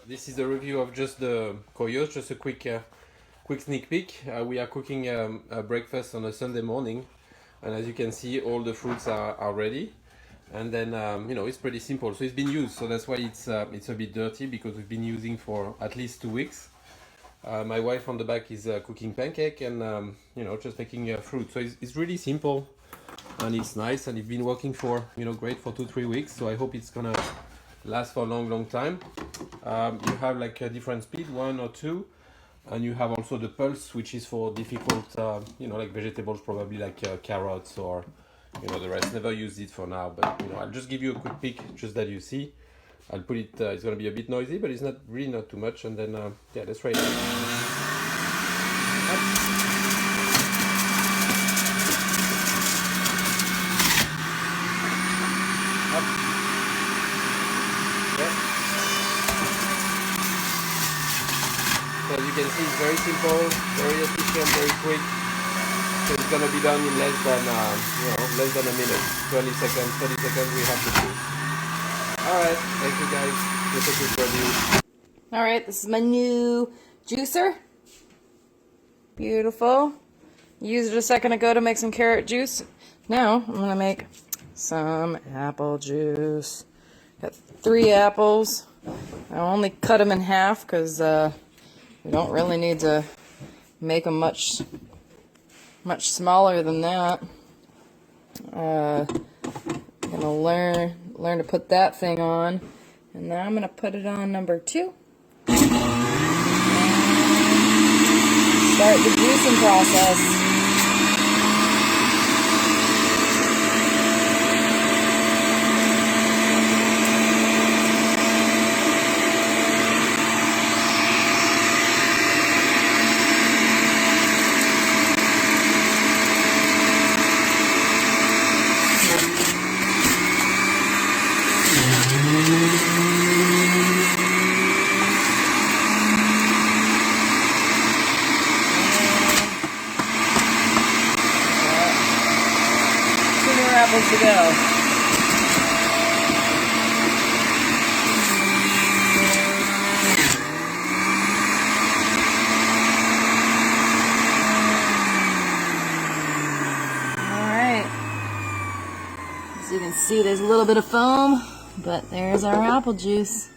This is a review of just the KOIOS, just a quick sneak peek. We are cooking a breakfast on a Sunday morning, and as you can see, all the fruits are ready. And then it's pretty simple. So it's been used, so that's why it's a bit dirty, because we've been using for at least 2 weeks. My wife on the back is cooking pancake and just making fruit. So it's really simple and it's nice, and it's been working for great for 2-3 weeks. So I hope it's gonna last for a long time. You have like a different speed, 1 or 2, and you have also the pulse, which is for difficult like vegetables, probably like carrots or the rest. Never used it for now, but I'll just give you a quick peek just that you see. I'll put it, it's gonna be a bit noisy, but it's not too much. And then yeah, let's try it. So as you can see, it's very simple, very efficient, very quick. So it's gonna be done in less than a minute. 20 seconds, 30 seconds, we have the juice. Alright, thank you guys. Just a quick review. Alright, this is my new juicer. Beautiful. Used it a second ago to make some carrot juice. Now I'm gonna make some apple juice. Got 3 apples. I only cut them in half because we don't really need to make them much smaller than that. I'm gonna learn to put that thing on, and now I'm gonna put it on number 2. Start the juicing process. Apples to go. Alright. As you can see, there's a little bit of foam, but there's our apple juice.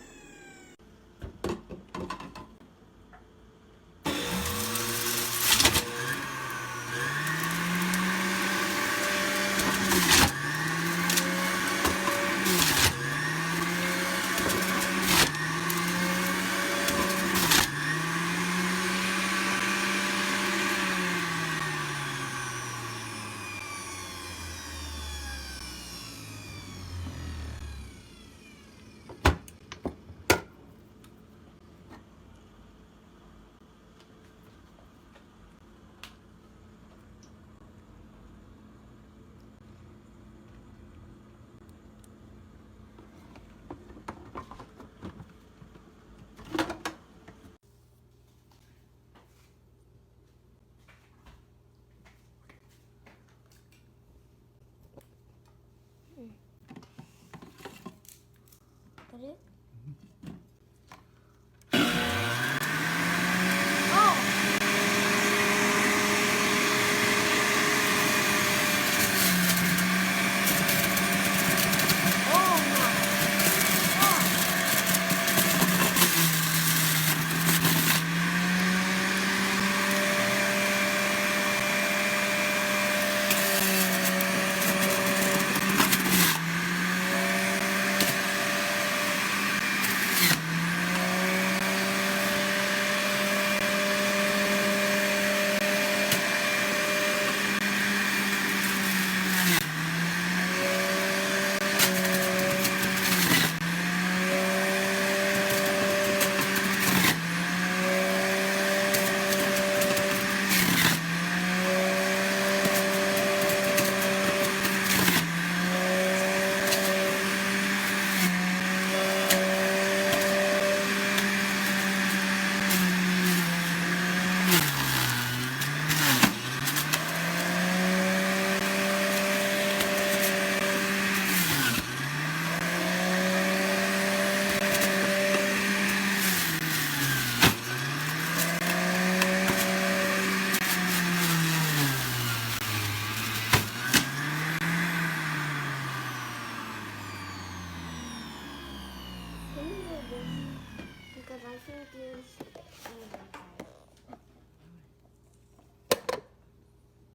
this because I think you should.